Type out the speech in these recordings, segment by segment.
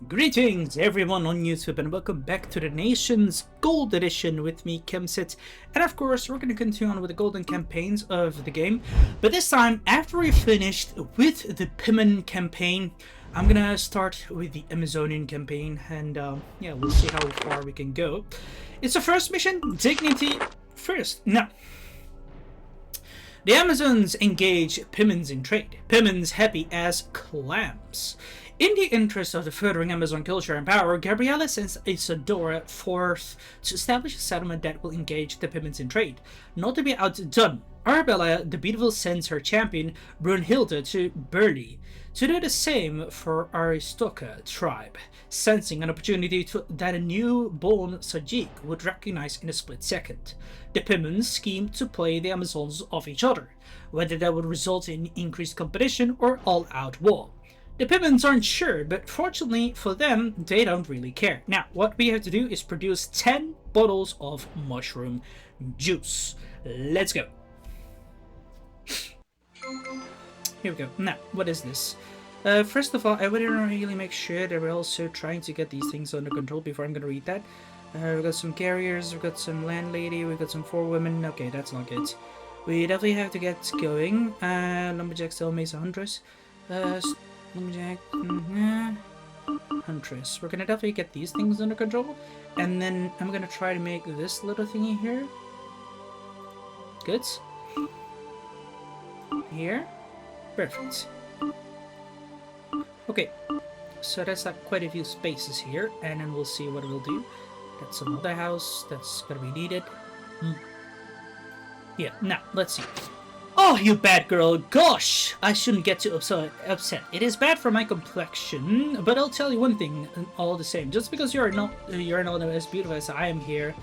Greetings everyone on YouTube and welcome back to the Nation's Gold Edition with me, Kimsit. And of course, we're going to continue on with the golden campaigns of the game. But this time, after we finished with the Pimmon campaign, I'm going to start with the Amazonian campaign. And yeah, we'll see how far we can go. It's the first mission, Dignity First. Now, the Amazons engage Pimmons in trade. Pimmons happy as clams. In the interest of the furthering Amazon culture and power, Gabriella sends Isadora forth to establish a settlement that will engage the Pimmons in trade. Not to be outdone, Arabella the Beautiful sends her champion, Brunhilde, to Burley to do the same for Aristoka tribe, sensing an opportunity that a newborn Sajik would recognize in a split second. The Pimmons scheme to play the Amazons off each other, whether that would result in increased competition or all-out war. The Pimmons aren't sure, but fortunately for them, they don't really care. Now, what we have to do is produce 10 bottles of mushroom juice. Let's go. Here we go. Now, what is this? First of all, I would really make sure that we're also trying to get these things under control before I'm going to read that. We've got some carriers, we've got some landlady, we've got some 4 women. Okay, that's not good. We definitely have to get going. Lumberjack, still Mesa Huntress. Lumberjack, Huntress. We're gonna definitely get these things under control, and then I'm gonna try to make this little thingy here. Good. Here. Perfect. Okay, so that's like quite a few spaces here, and then we'll see what we'll do. That's another house that's gonna be needed. Yeah, now, let's see. Oh, you bad girl. Gosh, I shouldn't get too upset. It is bad for my complexion, but I'll tell you one thing all the same. Just because you're not as beautiful as I am here,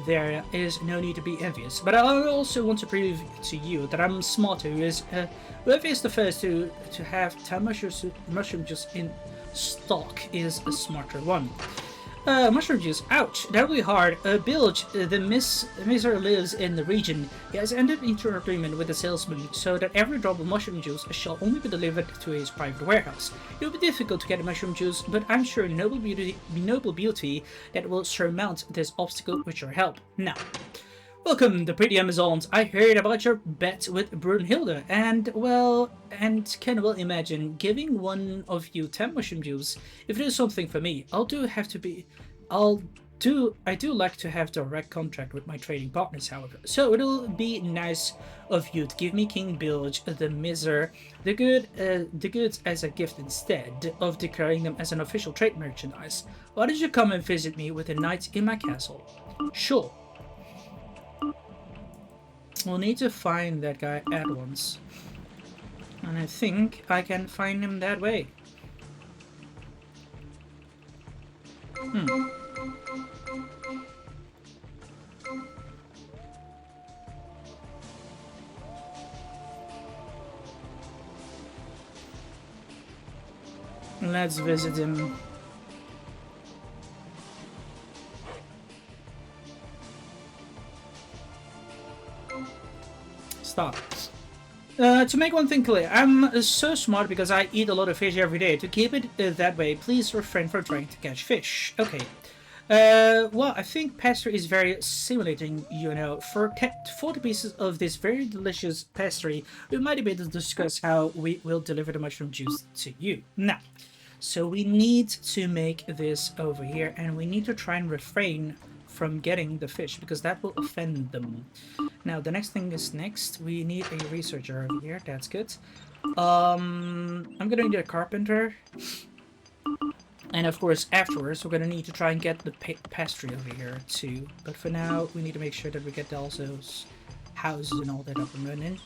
there is no need to be envious. But I also want to prove to you that I'm smarter. Whoever is the first to have 10 mushroom juice in stock is a smarter one. Mushroom juice, ouch, that'll be hard. Bilge, the miser lives in the region. He has entered into an agreement with the salesman so that every drop of mushroom juice shall only be delivered to his private warehouse. It will be difficult to get mushroom juice, but I'm sure noble beauty that will surmount this obstacle with your help. Now, welcome, the pretty Amazons. I heard about your bet with Brunhilde, and can well imagine giving one of you 10 mushroom juice. If it is something for me, I do like to have direct contact with my trading partners, however. So it'll be nice of you to give me King Bilge, the miser, the goods as a gift instead of declaring them as an official trade merchandise. Why don't you come and visit me with a night in my castle? Sure. We'll need to find that guy at once. And I think I can find him that way. Let's visit him. Stop. To make one thing clear, I'm so smart because I eat a lot of fish every day. To keep it that way, please refrain from trying to catch fish. Okay. Well, I think pastry is very stimulating, you know. For 40 pieces of this very delicious pastry, we might be able to discuss how we will deliver the mushroom juice to you. Now, so we need to make this over here, and we need to try and refrain from getting the fish because that will offend them. Now the next thing is next. We need a researcher over here. That's good. I'm gonna need a carpenter, and of course afterwards we're gonna need to try and get the pastry over here too. But for now we need to make sure that we get all those houses and all that up and running,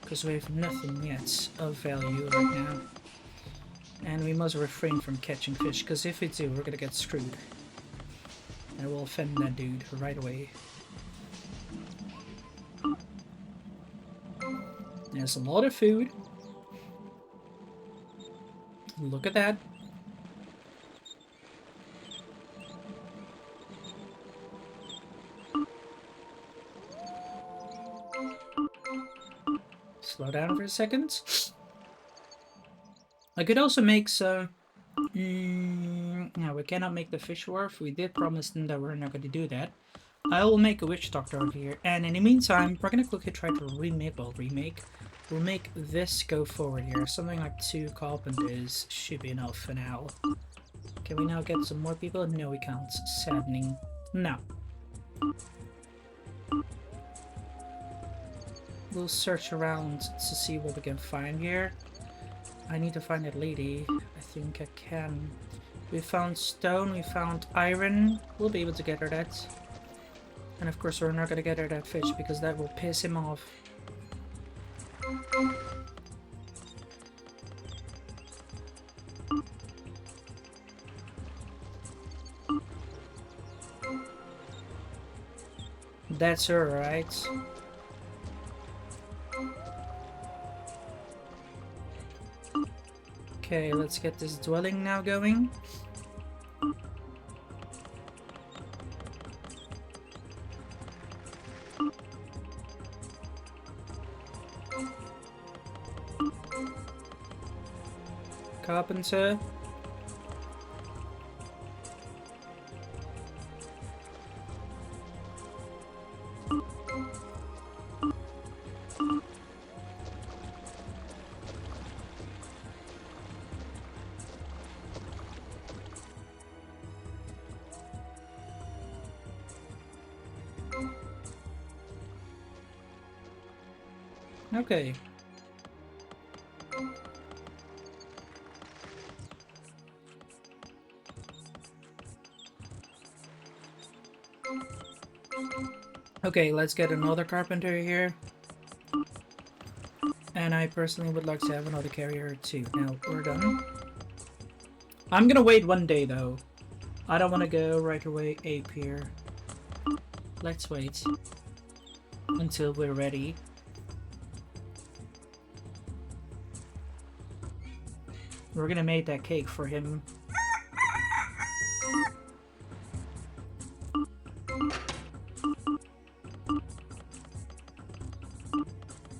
because we have nothing yet of value right now, and we must refrain from catching fish because if we do, we're gonna get screwed. And we'll offend that dude right away. There's a lot of food. Look at that. Slow down for a second. I could also make some No, we cannot make the fish wharf. We did promise them that we're not going to do that. I will make a witch doctor over here, and in the meantime, we're gonna quickly try to we'll make this go forward here. Something like 2 carpenters should be enough for now. Can we now get some more people? No, we can't. Saddening. No. We'll search around to see what we can find here. I need to find that lady. I think I can. We found stone, we found iron. We'll be able to get her that. And of course we're not gonna get her that fish because that will piss him off. That's her, right? Okay, let's get this dwelling now going. Carpenter. Okay. Okay, let's get another carpenter here. And I personally would like to have another carrier too. Now, we're done. I'm gonna wait 1 day though. I don't want to go right away ape here. Let's wait until we're ready. We're gonna make that cake for him.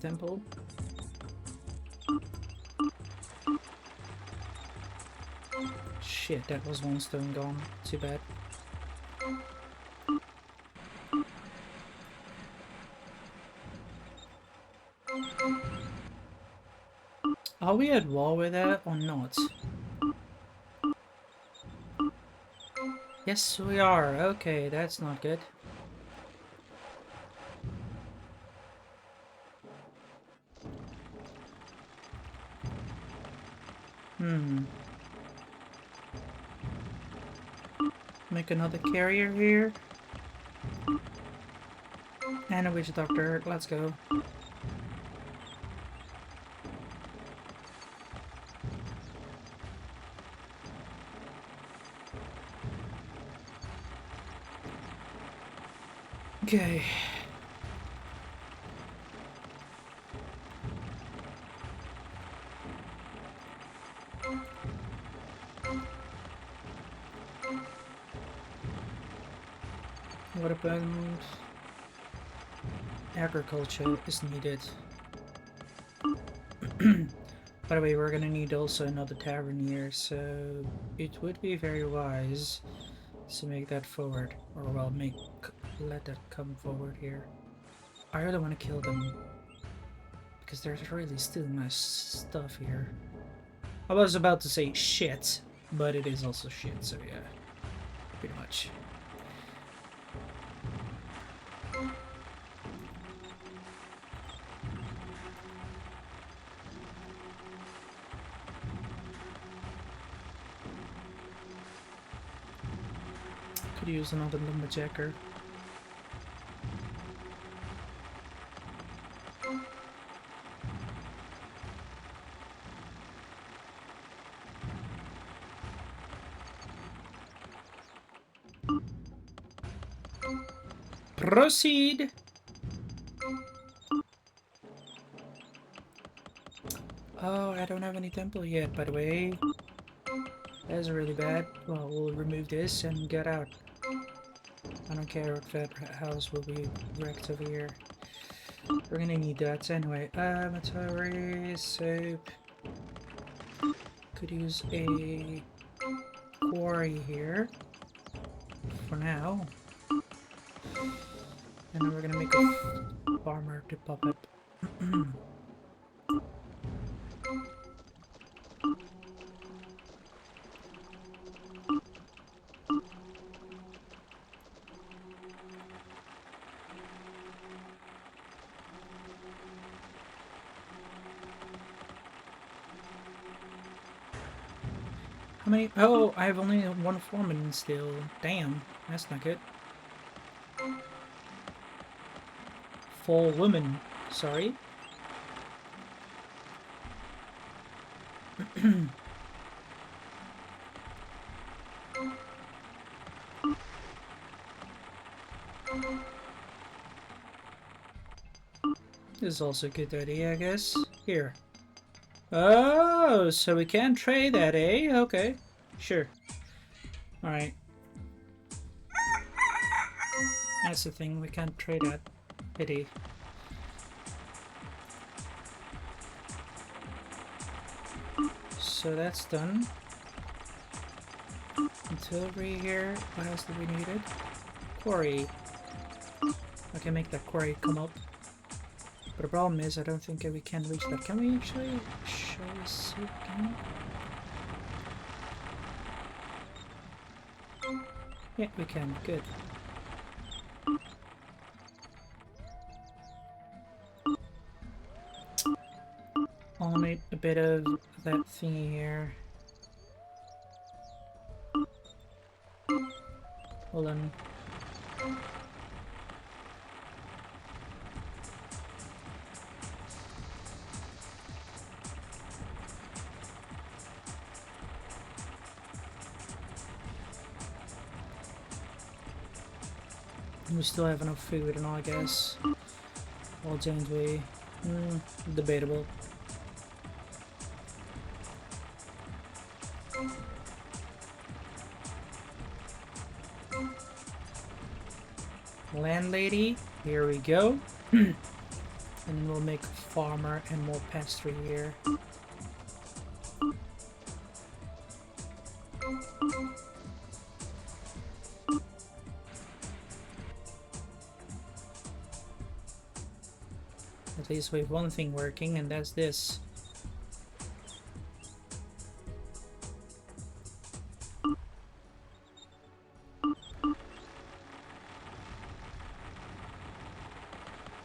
Temple. Shit, that was 1 stone gone. Too bad. Are we at war with that or not? Yes, we are. Okay, that's not good. Make another carrier here. And a witch doctor. Let's go. Okay. What about agriculture is needed? By the way, we're gonna need also another tavern here, so it would be very wise to make that forward, or well, let that come forward here. I really want to kill them because there's really still nice stuff here. I was about to say shit, but it is also shit, so yeah, pretty much. Could use another lumberjacker. Proceed! Oh, I don't have any temple yet, by the way. That's really bad. Well, we'll remove this and get out. I don't care if that house will be wrecked over here. We're gonna need that anyway. Matari, soap. Could use a quarry here for now. And then we're gonna make a farmer to pop up. How many? Oh, I have only one foreman still. Damn, that's not good. 4 women. Sorry. This is also a good idea, I guess. Here. Oh, so we can trade that, eh? Okay. Sure. Alright. That's the thing, we can't trade that. Pity. So that's done. Artillery here. What else do we needed? Quarry. I can make that quarry come up. But the problem is, I don't think we can reach that. Can we actually show us again? Yeah, we can. Good. I'll make a bit of that thingy here. Hold on. We still have enough food and all, I guess. Or don't we? Debatable. Landlady, here we go. And then we'll make farmer and more pastry here. At least we have one thing working, and that's this.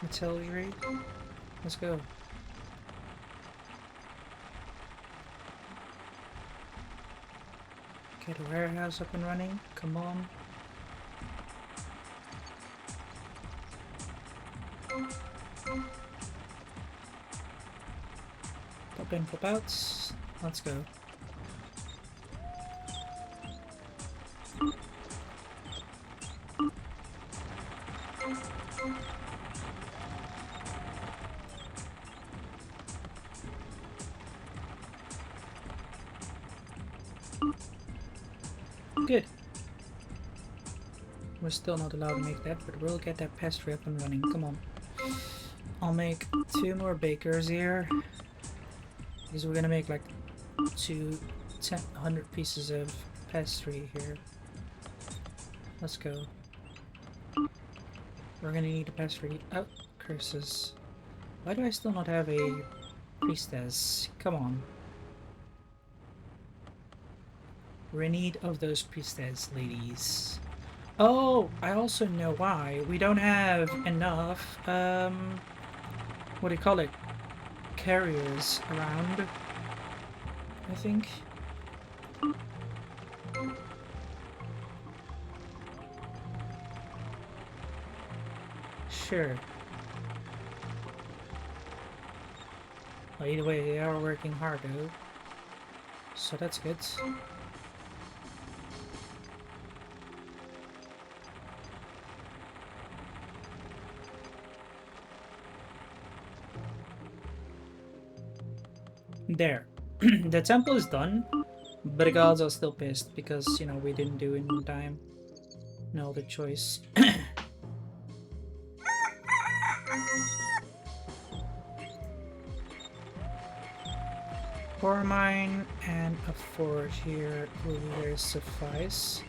Artillery. Let's go. Get a warehouse up and running. Come on. Pop in, pop out. Let's go. Good. We're still not allowed to make that, but we'll get that pastry up and running. Come on. I'll make 2 more bakers here. Because we're gonna make like 100 pieces of pastry here. Let's go. We're gonna need a pastry. Oh, curses. Why do I still not have a priestess? Come on. We're in need of those priestess ladies. Oh, I also know why. We don't have enough, what do you call it? Carriers around, I think. Sure. Well, either way, they are working hard though. So that's good. There. The temple is done, but the gods are still pissed because, you know, we didn't do it in time. No other choice. ore mine and a forge here will very suffice.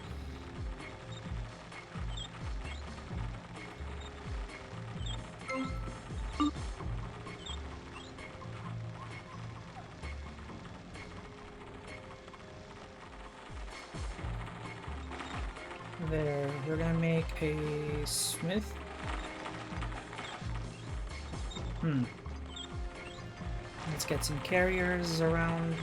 There, we're gonna make a smith. Let's get some carriers around.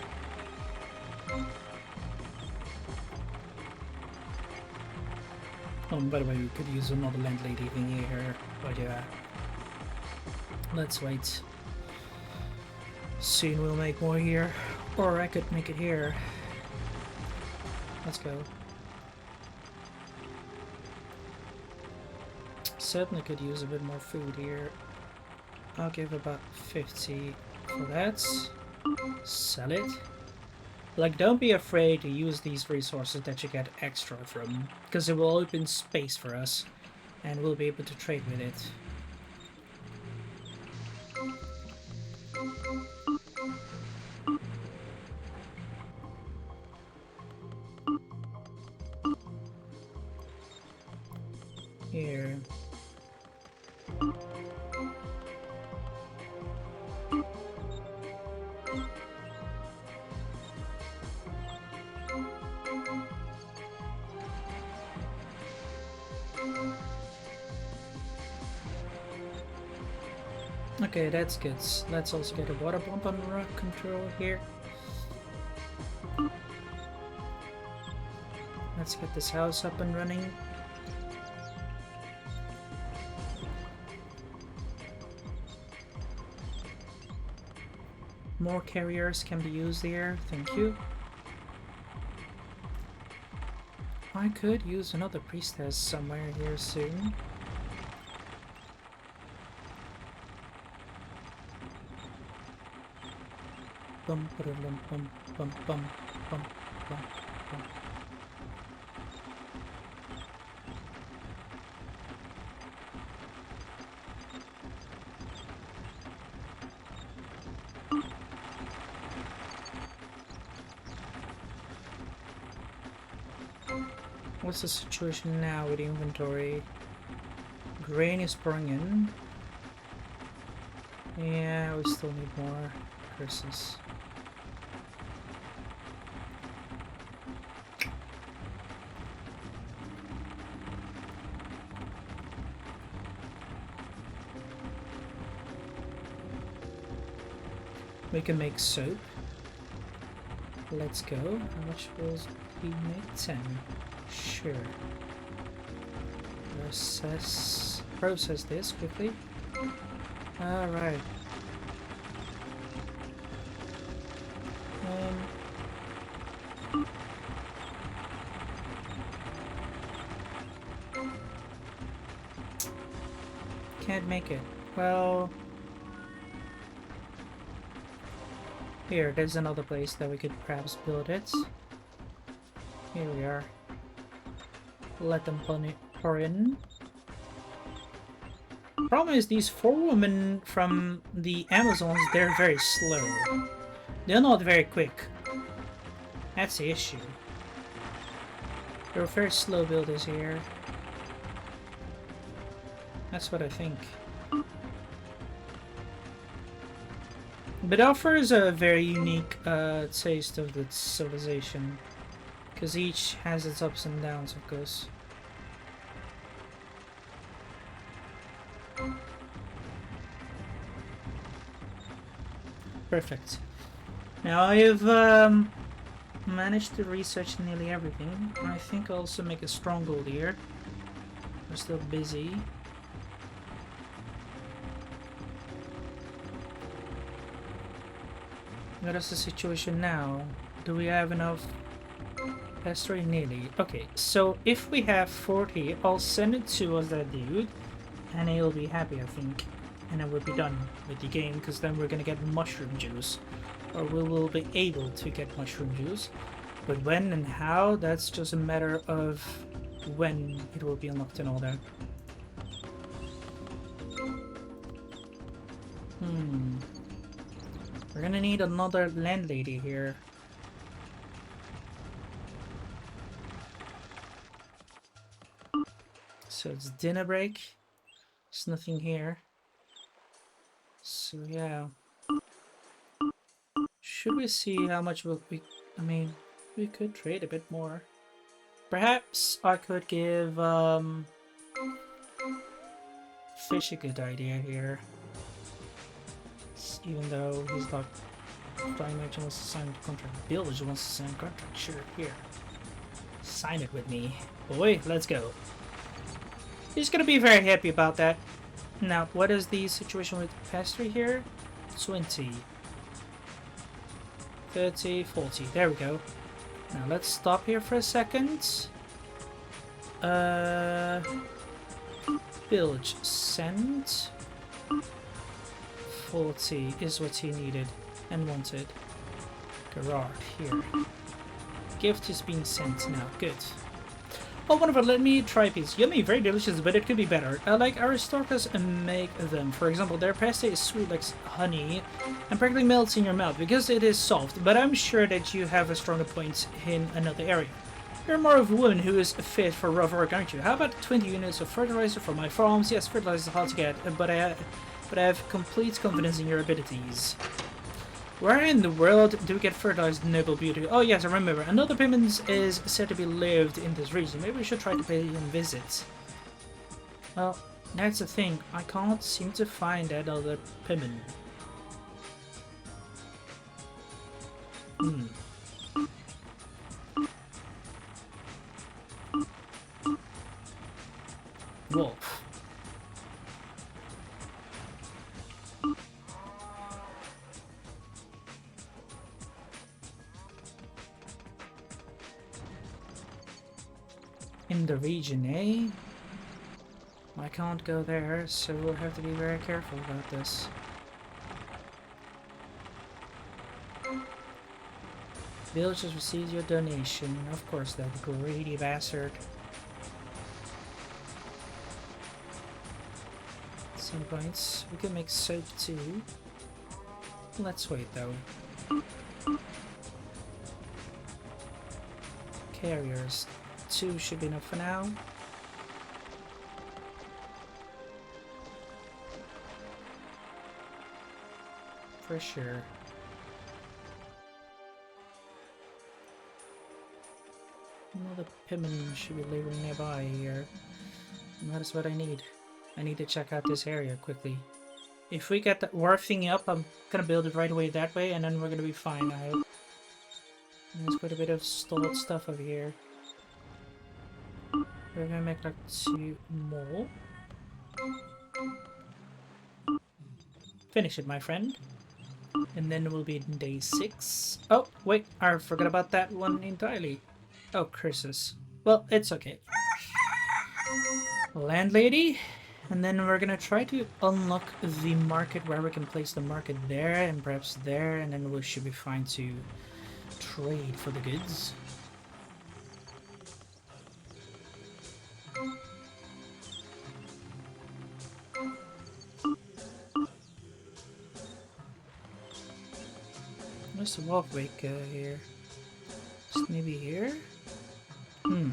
Oh, by the way, we could use another landlady thingy here, but yeah. Let's wait. Soon we'll make more here. Or I could make it here. Let's go. Certainly could use a bit more food here. I'll give about 50 for that. Sell it. Like, don't be afraid to use these resources that you get extra from, because it will open space for us, and we'll be able to trade with it. Here. Okay, that's good. Let's also get a water pump on rock control here. Let's get this house up and running. More carriers can be used here, thank you. I could use another priestess somewhere here soon. Bum bum bum bum bum bum bum bum bum. What's the situation now with the inventory? Grain is pouring in. Yeah, we still need more curses. We can make soap. Let's go. How much will we make? 10. Sure. Process this quickly. Alright. Can't make it. Well, here, there's another place that we could perhaps build it. Here we are. Let them pour in. Problem is, these 4 women from the Amazons, they're very slow. They're not very quick. That's the issue. They're very slow builders here. That's what I think. But it offers a very unique taste of its civilization. Because each has its ups and downs, of course. Perfect. Now I have managed to research nearly everything. I think I'll also make a stronghold here. We're still busy. What is the situation now? Do we have enough? That's really nearly. Okay, so if we have 40, I'll send it to us that dude, and he'll be happy, I think. And then we'll be done with the game, because then we're gonna get mushroom juice. Or we will be able to get mushroom juice. But when and how, that's just a matter of when it will be unlocked and all that. We're gonna need another landlady here. So it's dinner break. There's nothing here. So yeah. Should we see how much we... I mean, we could trade a bit more. Perhaps I could give Fish a good idea here. Even though he's not... Flying Merchant wants to sign the contract. Village wants to sign a contract. Sure, here. Sign it with me. Boy, let's go. He's gonna be very happy about that. Now, what is the situation with pastry here? 20. 30, 40. There we go. Now, let's stop here for a second. Village send. 40 is what he needed and wanted. Gerard, here. Gift is being sent now. Good. Oh, wonderful. Let me try a piece. Yummy, very delicious, but it could be better. Like Aristarchus make them. For example, their pasta is sweet like honey and practically melts in your mouth because it is soft, but I'm sure that you have a stronger point in another area. You're more of a woman who is fit for rough work, aren't you? How about 20 units of fertilizer for my farms? Yes, fertilizer is hard to get, but I have complete confidence in your abilities. Where in the world do we get fertilized noble beauty? Oh yes, I remember. Another Pimmons is said to be lived in this region. Maybe we should try to pay him a visit. Well, that's the thing. I can't seem to find that other Pimmon. Wolf. In the region, eh? I can't go there, so we'll have to be very careful about this. Villagers received your donation. Of course, that greedy bastard. Some points. We can make soap too. Let's wait though. Carriers. 2 should be enough for now. For sure. Another Pimmon should be living nearby here. And that is what I need. I need to check out this area quickly. If we get that wharf thingy up, I'm gonna build it right away that way, and then we're gonna be fine, I hope. And there's quite a bit of stalled stuff over here. We're gonna make like 2 more. Finish it, my friend. And then we'll be in day 6. Oh, wait, I forgot about that one entirely. Oh, curses. Well, it's okay. Landlady. And then we're gonna try to unlock the market where we can place the market there and perhaps there. And then we should be fine to trade for the goods. Where's the walkway here? Just maybe here? Gold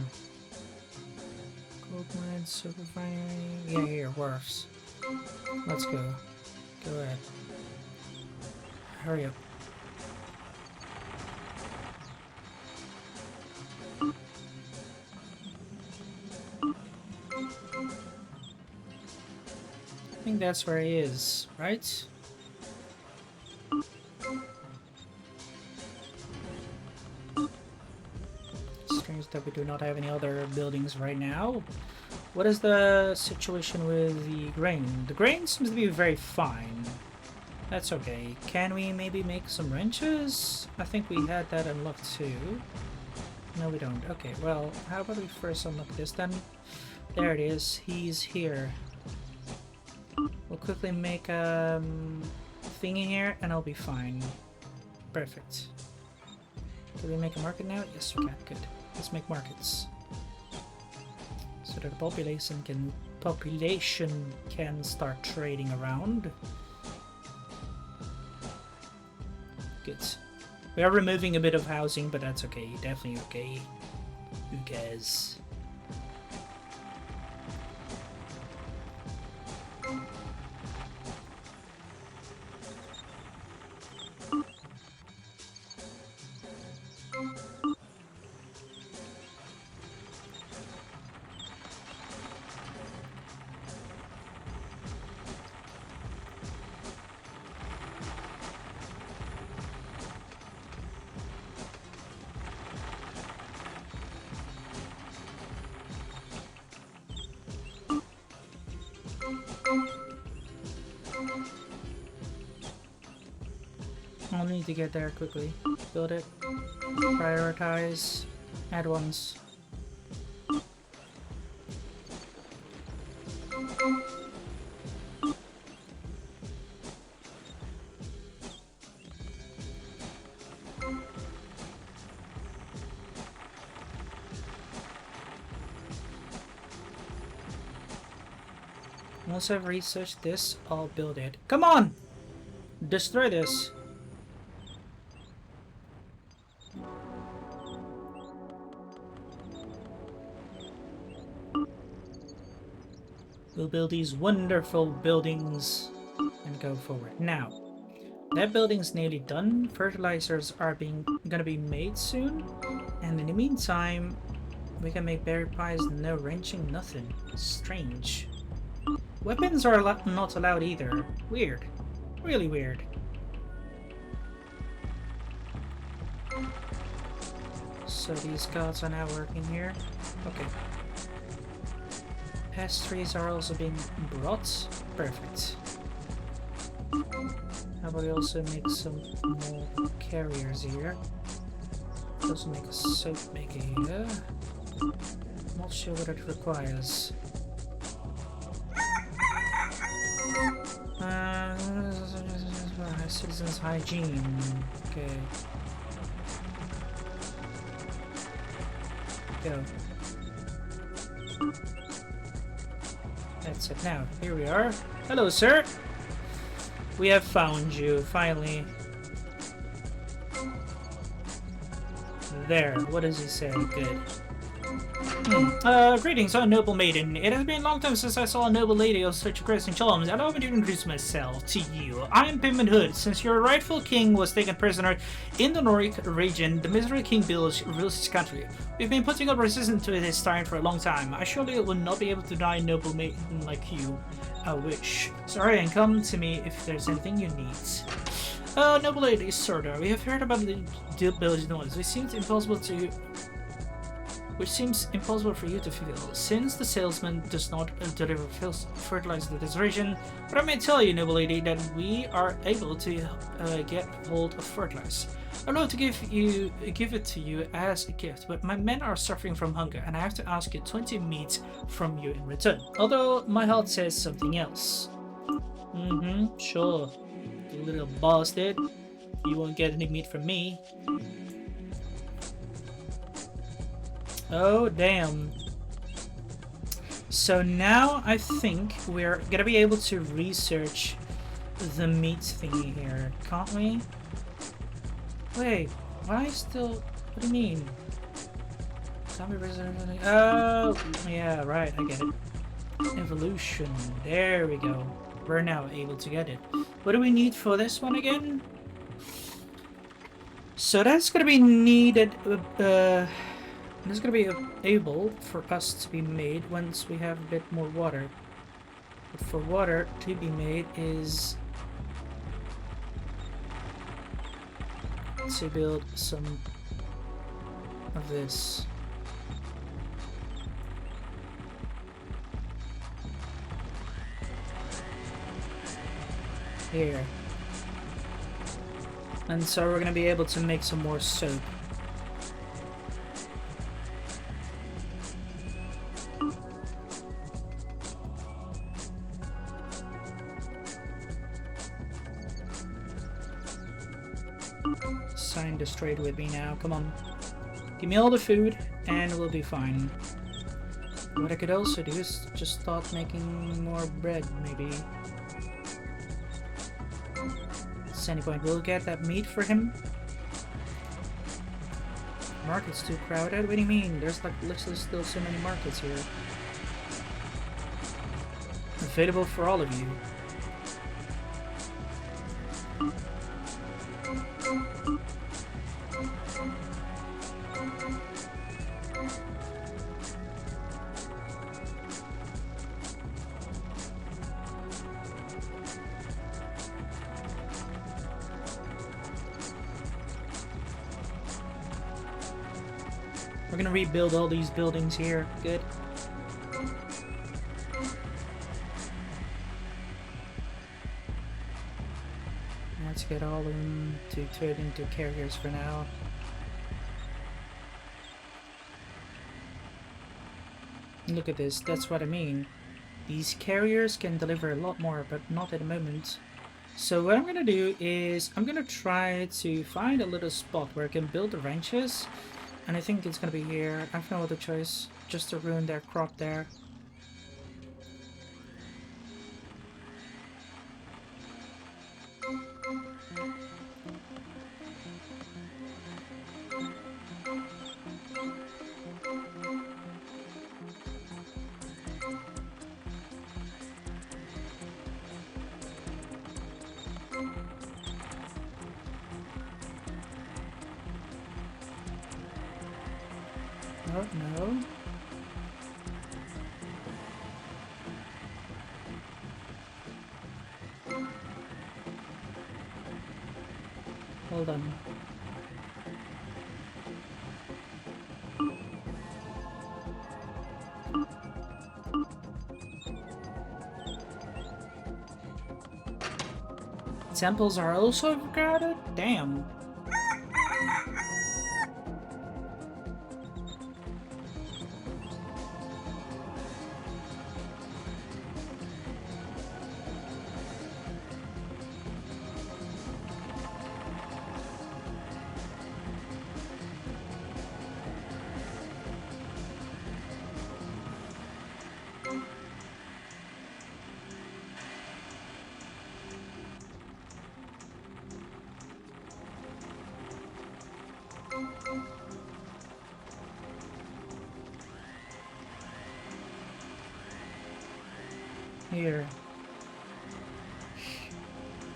mine, silver refinery. Yeah, here, wharfs. Let's go. Go ahead. Hurry up. I think that's where he is, right? Strange that we do not have any other buildings right now. What is the situation with the grain? The grain seems to be very fine. That's okay. Can we maybe make some wrenches? I think we had that unlocked too. No, we don't. Okay, well, how about we first unlock this then? There it is. He's here. We'll quickly make a thingy here and I'll be fine. Perfect. Can we make a market now? Yes, we can. Good. Let's make markets. So that the population can start trading around. Good. We are removing a bit of housing, but that's okay. Definitely okay. Who cares? I'll need to get there quickly. Build it. Prioritize. Add ones. Once I've researched this, I'll build it. Come on! Destroy this. We'll build these wonderful buildings and go forward. Now, that building's nearly done. Fertilizers are gonna be made soon. And in the meantime, we can make berry pies, no wrenching, nothing. Strange. Weapons are not allowed either. Weird. Really weird. So these gods are now working here. Okay. Pastries are also being brought. Perfect. How about we also make some more carriers here? Also make a soap maker here. Not sure what it requires. Citizens hygiene. Okay. Go. That's it now. Here we are. Hello, sir. We have found you, finally. There. What does he say? Good. Greetings, oh noble maiden. It has been a long time since I saw a noble lady of such grace and charms. Allow me to introduce myself to you. I am Pimmin Hood. Since your rightful king was taken prisoner in the Nordic region, the miserable King Bill rules his country. We've been putting up resistance to his tyrant for a long time. I surely will not be able to die noble maiden like you. I wish. Sorry, and come to me if there's anything you need. Noble lady, Sorda, we have heard about the ability noise. Which seems impossible for you to fulfill, since the salesman does not deliver fertilizer to this region. But I may tell you, noble lady, that we are able to get hold of fertilizer. I'd love to give it to you as a gift, but my men are suffering from hunger, and I have to ask you 20 meat from you in return. Although my heart says something else. Sure. You little bastard. You won't get any meat from me. Oh, damn. So now I think we're gonna be able to research the meat thingy here, can't we? Wait, why still... What do you mean? Can't we reserve anything? Oh, yeah, right, I get it. Evolution. There we go. We're now able to get it. What do we need for this one again? So that's gonna be needed... It's going to be able for us to be made once we have a bit more water. But for water to be made is to build some of this. Here. And so we're going to be able to make some more soap. Sign this trade with me now, come on. Give me all the food and we'll be fine. What I could also do is just start making more bread, maybe. At any point, we'll get that meat for him. Market's too crowded? What do you mean? There's like literally still so many markets here. Available for all of you. We're gonna rebuild all these buildings here. Good. Let's get all of them to turn into carriers for now. Look at this, that's what I mean. These carriers can deliver a lot more, but not at the moment. So what I'm gonna do is, I'm gonna try to find a little spot where I can build the ranches. And I think it's gonna be here. I have no other choice, just to ruin their crop there. Oh, no. Hold on. Temples are also crowded? Damn. Here.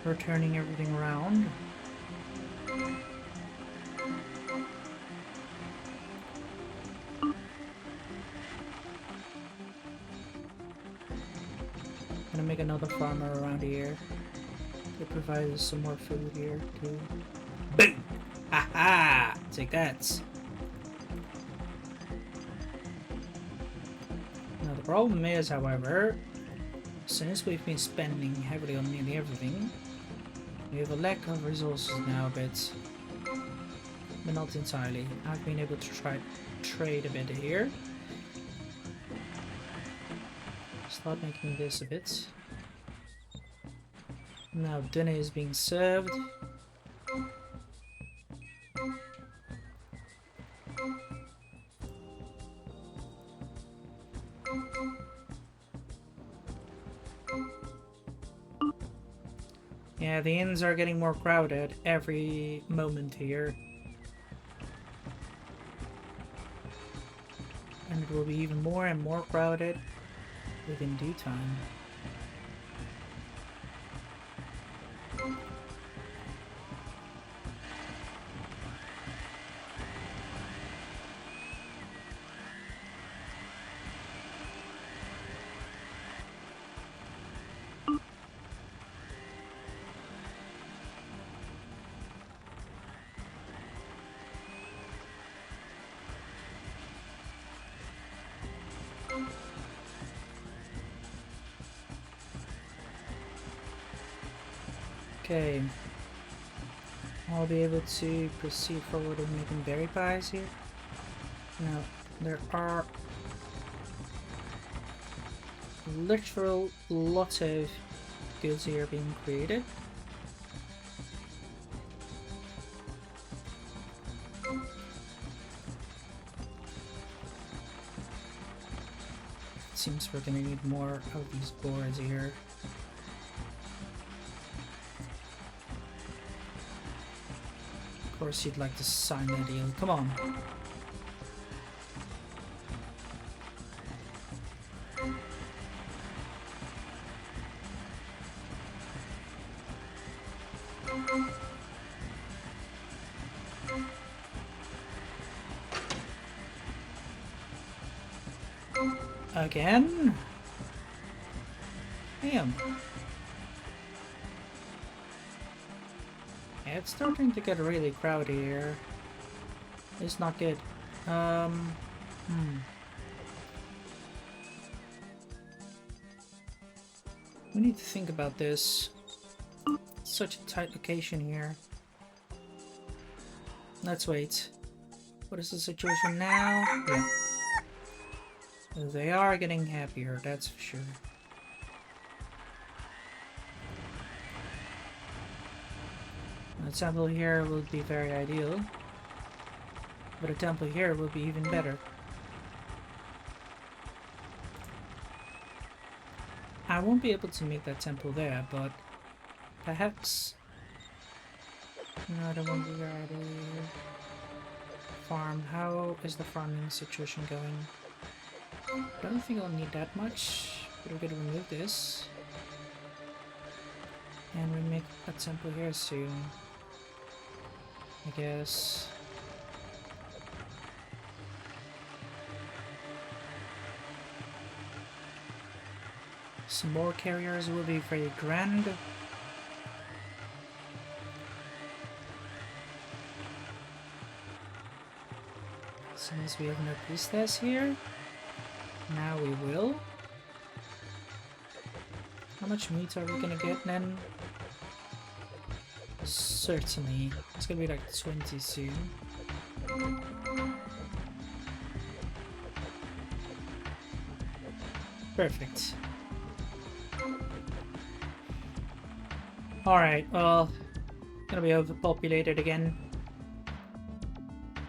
We're turning everything around. Gonna make another farmer around here. It provides some more food here too. Boom! Ha! Take that. Now the problem is, however, since we've been spending heavily on nearly everything, we have a lack of resources now, but not entirely. I've been able to try trade a bit here. Start making this a bit. Now dinner is being served. Yeah, the inns are getting more crowded every moment here. And it will be even more and more crowded within due time. Okay, I'll be able to proceed forward with making berry pies here. Now, there are literal lots of goods here being created. It seems we're gonna need more of these boards here. course you'd like to sign that deal. Come on. Again? Damn. Yeah, it's starting to get really crowded here. It's not good. We need to think about this. It's such a tight location here. Let's wait. What is the situation now? Yeah. They are getting happier, that's for sure. A temple here would be very ideal, but a temple here will be even better. I won't be able to make that temple there, but perhaps another one here at a farm. How is the farming situation going? I don't think I'll need that much, but we're gonna remove this. And we make a temple here soon, I guess. Some more carriers will be very grand. Since we have no priestess here, now we will. How much meat are we gonna get then? Certainly. It's gonna be like 20 soon. Perfect. Alright, well, gonna be overpopulated again.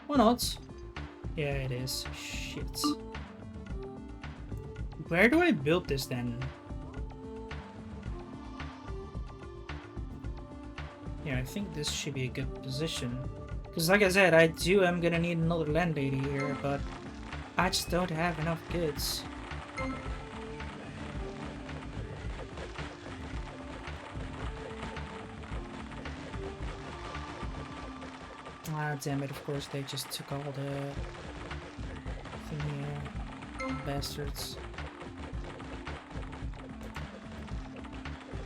Or not. Yeah, it is. Shit. Where do I build this then? Yeah, I think this should be a good position. Because like I said, I'm gonna need another landlady here, but I just don't have enough goods. Ah, damn it, of course they just took all the thing here. Bastards.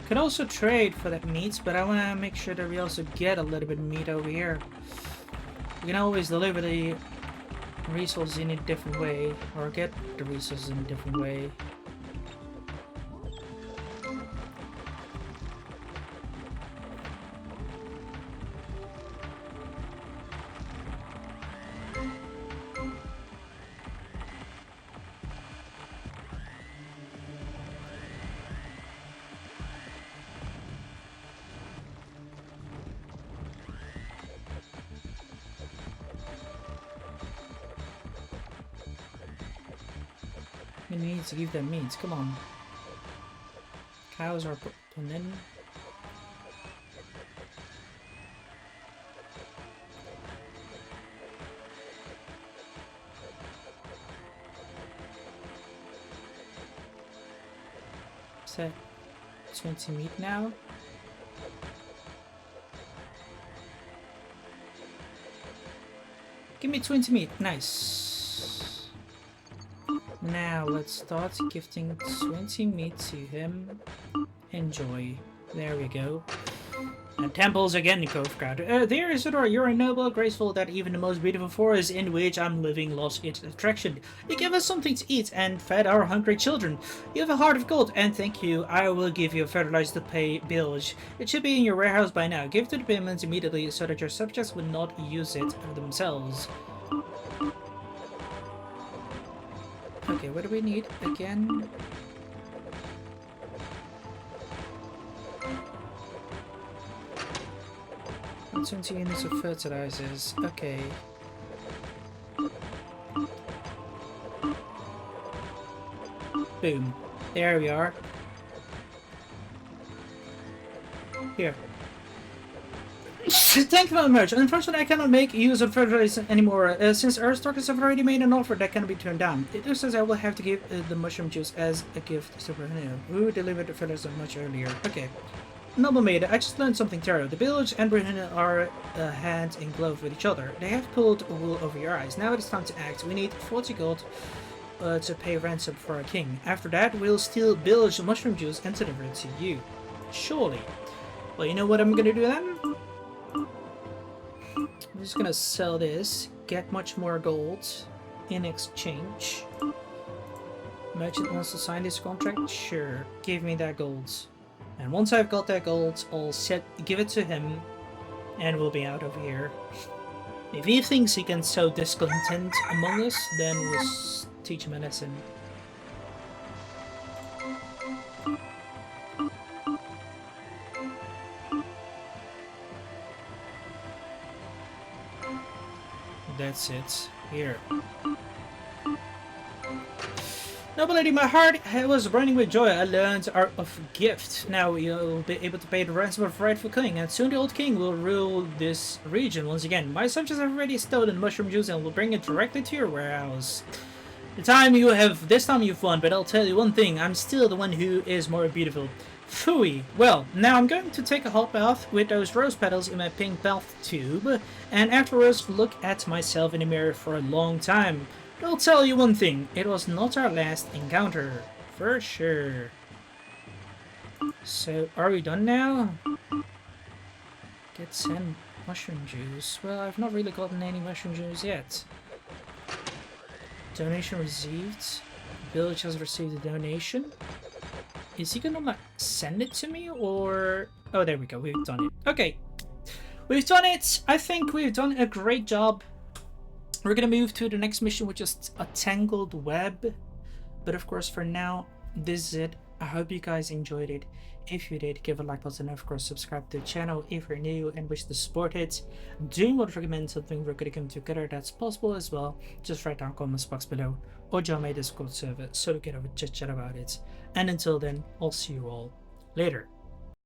Could also trade for that meat, but I want to make sure that we also get a little bit of meat over here. We can always deliver the resources in a different way, or get the resources in a different way. We need to give them meat, come on. Cows are put in. Is that 20 meat now? Give me 20 meat, nice. Now let's start gifting 20 meat to him. Enjoy. There we go. And temples again, Cove Crowd. There, Isidore, you are noble, graceful, that even the most beautiful forest in which I'm living lost its attraction. You give us something to eat and fed our hungry children. You have a heart of gold, and thank you. I will give you a fertilizer to pay bills. It should be in your warehouse by now. Give to the payments immediately so that your subjects will not use it themselves. Okay, what do we need again? And 20 units of fertilizers. Okay. Boom. There we are. Here. Thank you very much. Unfortunately, I cannot make use of fertilizer anymore, since our stockers have already made an offer that cannot be turned down. It says I will have to give the mushroom juice as a gift to Brunhilde, who delivered the fertilizer much earlier. Okay. Noble maid, I just learned something terrible. The village and Brunhilde are hand in glove with each other. They have pulled wool over your eyes. Now it is time to act. We need 40 gold to pay ransom for our king. After that, we'll steal village mushroom juice and deliver it to you. Surely. Well, you know what I'm gonna do then? I'm just gonna sell this, get much more gold in exchange. Merchant wants to sign this contract? Sure, give me that gold. And once I've got that gold, I'll give it to him, and we'll be out of here. If he thinks he can sow discontent among us, then we'll teach him a lesson. That's it. Here. Noble lady, my heart was burning with joy. I learned the art of gift. Now you'll be able to pay the ransom of rightful king, and soon the old king will rule this region once again. My subjects have already stolen mushroom juice and will bring it directly to your warehouse. This time you've won, but I'll tell you one thing, I'm still the one who is more beautiful. Phooey. Well, now I'm going to take a hot bath with those rose petals in my pink bath tube, and afterwards look at myself in the mirror for a long time. But I'll tell you one thing, it was not our last encounter. For sure. So, are we done now? Get 10 mushroom juice. Well, I've not really gotten any mushroom juice yet. Donation received. Village has received a donation. Is he gonna like send it to me or... Oh, there we go. We've done it. Okay. We've done it. I think we've done a great job. We're gonna move to the next mission, which is a tangled web. But of course, for now, this is it. I hope you guys enjoyed it. If you did, give a like button and of course subscribe to the channel if you're new and wish to support it. Do you want to recommend something we're gonna come together that's possible as well? Just write down comments box below or join my Discord server so we can have a chit chat about it. And until then, I'll see you all later.